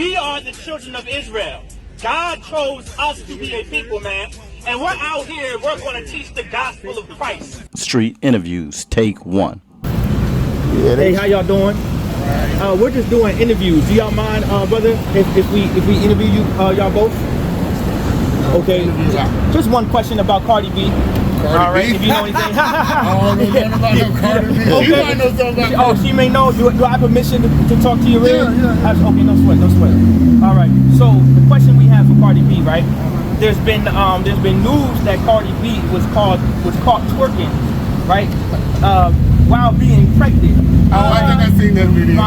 We are the children of Israel. God chose us to be a people, man. And we're out here, we're going to teach the gospel of Christ. Street interviews, take 1. Yeah, hey, how y'all doing? We're just doing interviews. Do y'all mind, brother, if we interview you, y'all both? Okay. Just one question about Cardi B. All right, if you know anything. I don't know nothing about no Cardi B. Okay. You might know something about Oh, she may know. Do I have permission to talk to you, really? Yeah. Okay, no sweat, no sweat. All right. So the question we have for Cardi B, right? There's been news that Cardi B was caught twerking, right? While being pregnant. I think I seen that video.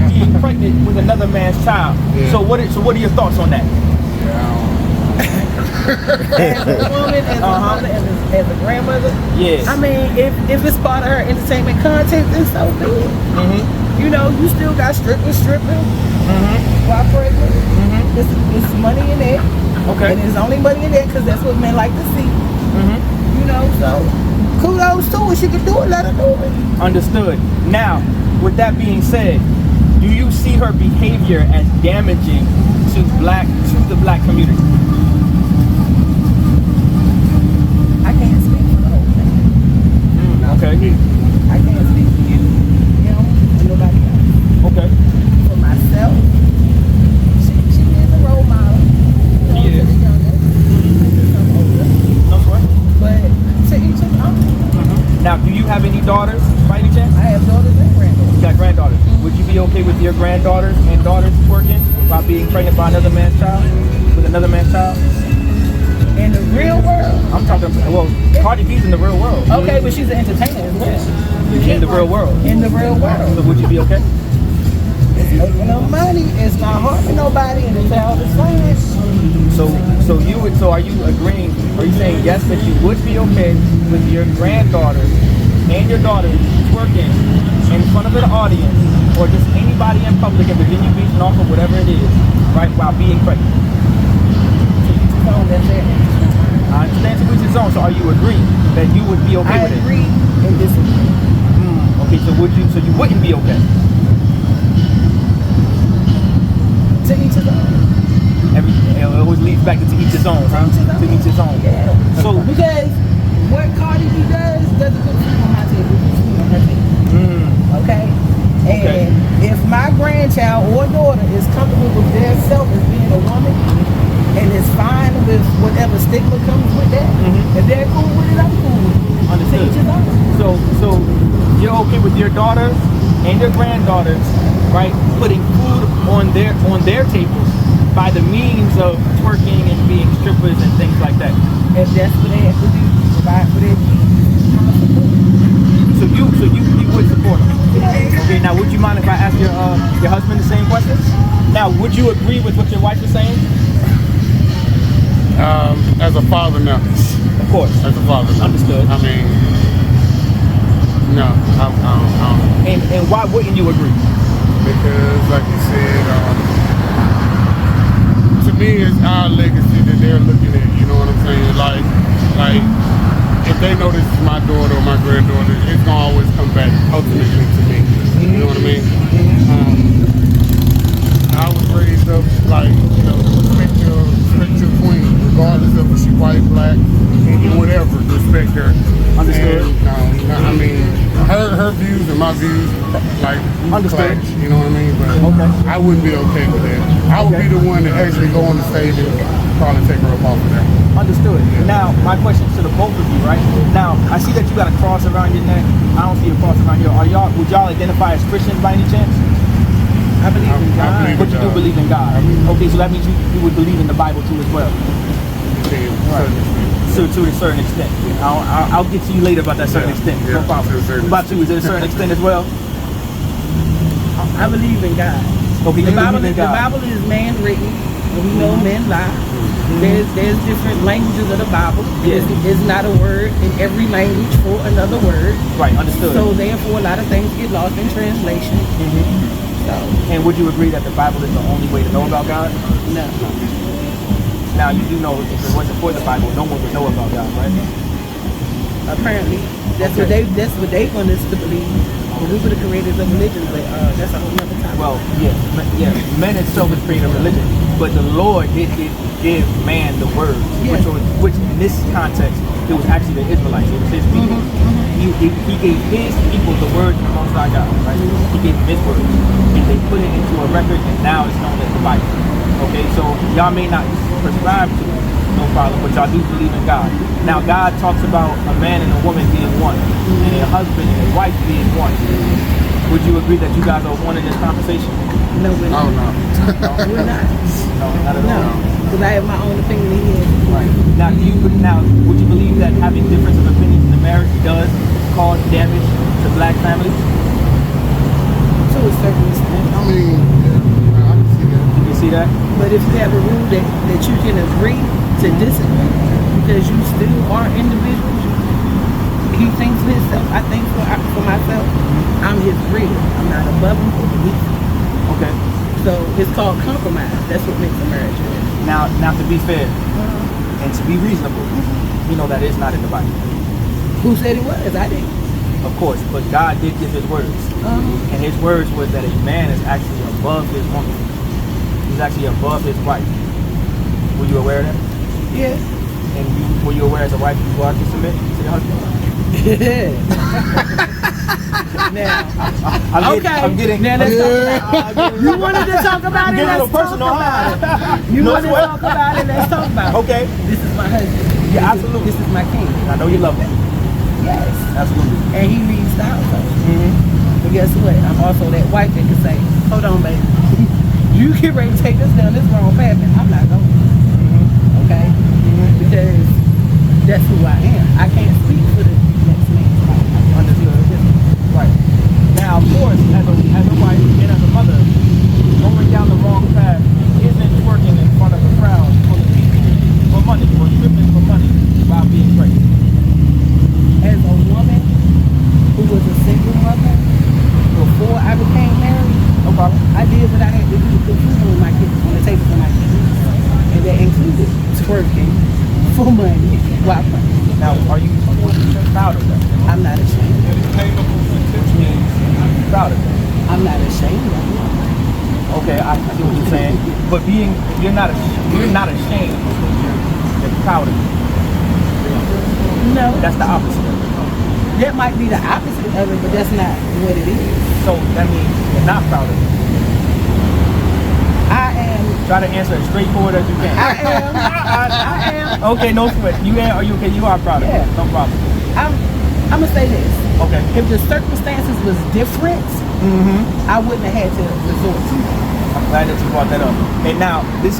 Being pregnant with another man's child. Yeah. So what are your thoughts on that? As a woman, as a mother, as a grandmother, yes. I mean, if it's part of her entertainment content, then so be it. You know, you still got stripping while pregnant. It's money in there. Okay. And there's only money in there because that's what men like to see. You know, so kudos to her. She can do it, let her do it. Understood. Now, with that being said, do you see her behavior as damaging to the black community? I can't speak for the whole thing. Okay. I can't speak for you, and nobody else. Okay. For myself, she is a role model. She is. To the younger, to some older. No sweat. But to each his own. Now, do you have any daughters by any chance? I have daughters and granddaughters. You got granddaughters. Would you be okay with your granddaughters and daughters twerking by being pregnant by another man's child? With another man's child? In the real world? I'm talking about, well, Cardi B's in the real world. Okay, but she's an entertainer as well. In the real world. In the real world. So would you be okay? It's making no money, it's not harming nobody, and it's all the same. So are you agreeing, are you saying yes that you would be okay with your granddaughters and your daughters twerking in front of an audience or just anybody in public in Virginia Beach, Norfolk, whatever it is, right, while being pregnant? So that's it. I understand to each his own, so are you agreeing that you would be okay with it? I agree and disagree. Okay, so you wouldn't be okay? To each his own. It always leads back to each his own, huh? To each his own. Yeah. So because what Cardi B does doesn't put food on my table, it puts food on her table. Okay? And if my grandchild or daughter is comfortable with their self as being a woman and is fine with whatever stigma comes with that, if they're cool with it, I'm cool with it. Understood. To each his own. So you're okay with your daughters and your granddaughters, right, putting food on their tables by the means of twerking and being strippers and things like that. If that's what they have to do, provide for their needs, I'm a supporter. So you would support them. Okay, now would you mind if I ask your husband the same questions? Now, would you agree with what your wife is saying? As a father, no. Of course. As a father, no. Understood. I mean, no. I don't. And why wouldn't you agree? Because, like you said, to me, it's our legacy that they're looking at. You know what I'm saying? Like, if they know this is my daughter or my granddaughter, it's gonna always come back ultimately to me. You know what I mean? I was raised up like, respect your queen, regardless of if she white, black, whatever. Respect her. Understood. And, I mean, her views and my views, like, understood. clash, you know what I mean? But I wouldn't be okay with that. I would be the one to actually go on the stage and probably take her up off of there. Understood. Now, my question to the both of you, right? Now, I see that you got a cross around your neck. I don't see a cross around here. Would y'all identify as Christians by any chance? I believe in God. But you do believe in God. Okay, so that means you would believe in the Bible too as well. To a certain extent. I'll get to you later about that certain extent. No problem. About you, is there a certain extent as well? I believe in God. Okay, the Bible is man written, and we know men lie. There's different languages of the Bible. It's not a word in every language for another word. Right, understood. So therefore, a lot of things get lost in translation. So. And would you agree that the Bible is the only way to know about God? No. Now you do know if it wasn't for the Bible, no one would know about God, right? Apparently, that's what they want us to believe. Well, we were the creators of religion, but that's a whole nother time. Well, yeah, men itself is creating a religion, but the Lord did give man the word, which in this context, it was actually the Israelites, it was his people. He gave his people the word from the Most High God, right? He gave them his word, and they put it into a record, and now it's known as the Bible. Okay, so y'all may not prescribe to it, no problem, but y'all do believe in God. Now, God talks about a man and a woman being one, and a husband and a wife being one. Would you agree that you guys are one in this conversation? No, we're not. Oh, no. We're not. No, not at all. No, because I have my own opinion in here. Right. Now, would you believe that having difference of opinions in the marriage does cause damage to black families? To a certain extent. I mean, yeah, I can see that. You see that? But if you have a rule that you can agree to disagree, because you still are individuals, he thinks for himself. I think for myself, I'm his real. I'm not above him or beneath him. Okay. So it's called compromise. That's what makes a marriage work. Now, to be fair and to be reasonable, you know that is not in the Bible. Who said it was? I didn't. Of course, but God did give his words. And his words was that a man is actually above his woman. He's actually above his wife. Were you aware of that? Yeah. And were you aware as a wife you are to submit to your husband? Now, I'm getting. Now let's talk about it. You wanted to talk about it. Let's talk about it. You wanted to talk about it. Let's talk about it. Okay. This is my husband. Yeah, absolutely. This is my king. I know you love that. Yes. Absolutely. And he reads the household. But guess what? I'm also that wife that can say, hold on, baby. You get ready to take us down this wrong path, and I'm not going. Okay? Because that's who I am. I can't speak for the next man's life. Understood. Right. Now, of course, as a wife and as a mother, going down the wrong path isn't twerking in front of a crowd full of people for money or stripping for money while being pregnant. As a woman who was a single mother before I became married, No problem. I did what I had to do to put food on my kids, on the table for my kids. And that included twerking for money while pregnant. Now, are you proud of that? I'm not ashamed. Which means you're proud of that. I'm not ashamed of it. Okay, I see what you're saying. But you're not ashamed. You're proud of it. No, That's the opposite of it. that might be the opposite of it, but that's not what it is. So that means you're not proud of it. I am. Try to answer as straightforward as you can. I am. I am. Okay, no sweat. Are you okay? You are proud of Yeah. it. No problem. I'm gonna say this. Okay. If the circumstances was different, I wouldn't have had to resort to it. I'm glad that you brought that up. And now this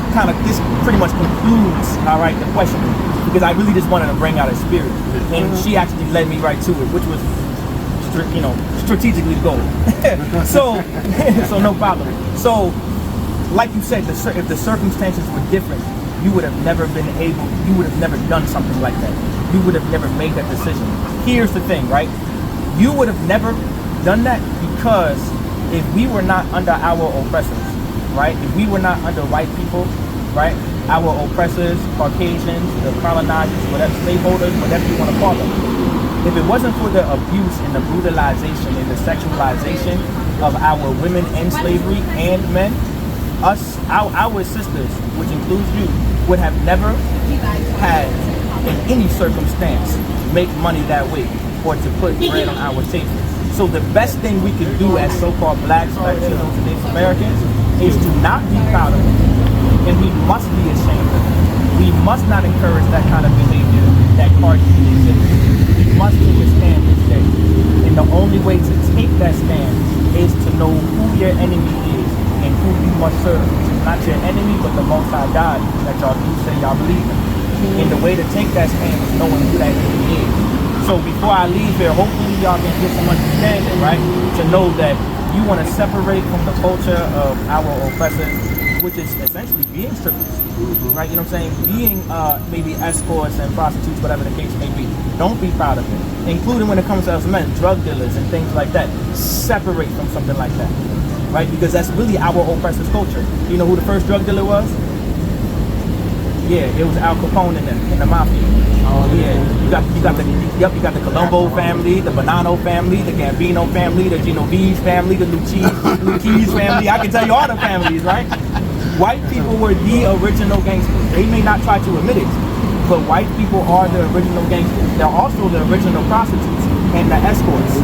pretty much concludes, all right, the question, because I really just wanted to bring out a spirit, and she actually led me right to it, which was, strategically the goal. so no problem. So, like you said, if the circumstances were different, you would have never done something like that. You would have never made that decision. Here's the thing, right? You would have never done that because if we were not under our oppressors, right? If we were not under white people, right? Our oppressors, Caucasians, the colonizers, whatever, slaveholders, whatever you want to call them. If it wasn't for the abuse and the brutalization and the sexualization of our women in slavery and men, our sisters, which includes you, would have never had, in any circumstance, make money that way or to put bread on our table. So the best thing we can do as so-called blacks, Latinos, and Native Americans is to not be proud of it. And we must be ashamed of it. We must not encourage that kind of behavior that Cardi exhibits. We must take a stand this day. And the only way to take that stand is to know who your enemy is and who you must serve. Not your enemy, but the Most High God that y'all do say y'all believe in. And the way to take that stand is knowing who that enemy is. So before I leave here, hopefully y'all can get some understanding, right? To know that you want to separate from the culture of our oppressors, which is essentially being strippers, right? You know what I'm saying? Being maybe escorts and prostitutes, whatever the case may be. Don't be proud of it. Including when it comes to us men, drug dealers and things like that. Separate from something like that, right? Because that's really our oppressors' culture. You know who the first drug dealer was? Yeah, it was Al Capone in the mafia. Oh yeah, you got the Colombo family, the Bonanno family, the Gambino family, the Genovese family, the Lucchese family. I can tell you all the families, right? White people were the original gangsters. They may not try to admit it, but white people are the original gangsters. They're also the original prostitutes and the escorts.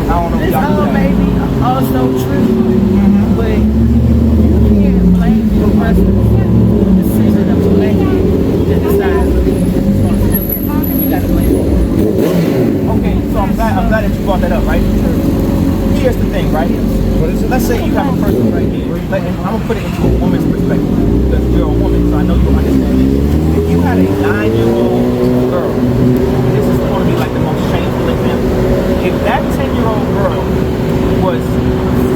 I don't know if This y'all all knew that. may be also true, but you can't blame the person for the decision of making to decide responsibility. You gotta blame them. Okay, so I'm glad that you brought that up, right? Here's the thing, right? Let's say you have a person right here, and I'm gonna put it into a woman's perspective because you're a woman, so I know you understand it. If you had a 9-year-old girl, this is going to be like the most shameful example. If that 10-year-old girl was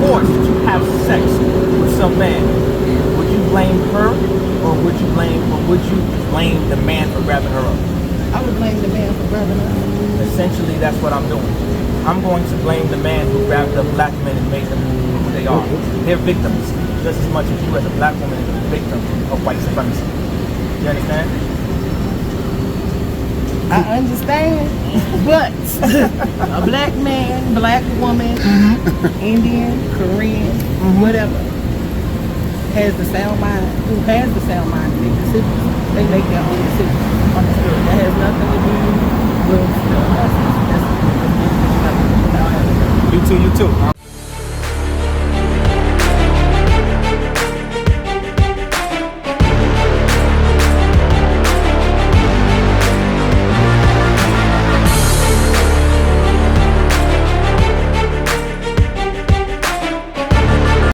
forced to have sex with some man, would you blame her, or would you blame the man for grabbing her up? I would blame the man for grabbing her. Essentially, that's what I'm doing. I'm going to blame the man who grabbed up black men and made them who they are. They're victims, just as much as you as a black woman is a victim of white supremacy. You understand? I understand, but a black man, black woman, Indian, Korean, whatever, has the sound mind, who has the sound mind to make decisions. They make their own decisions. Understood? That has nothing to do with us. You too.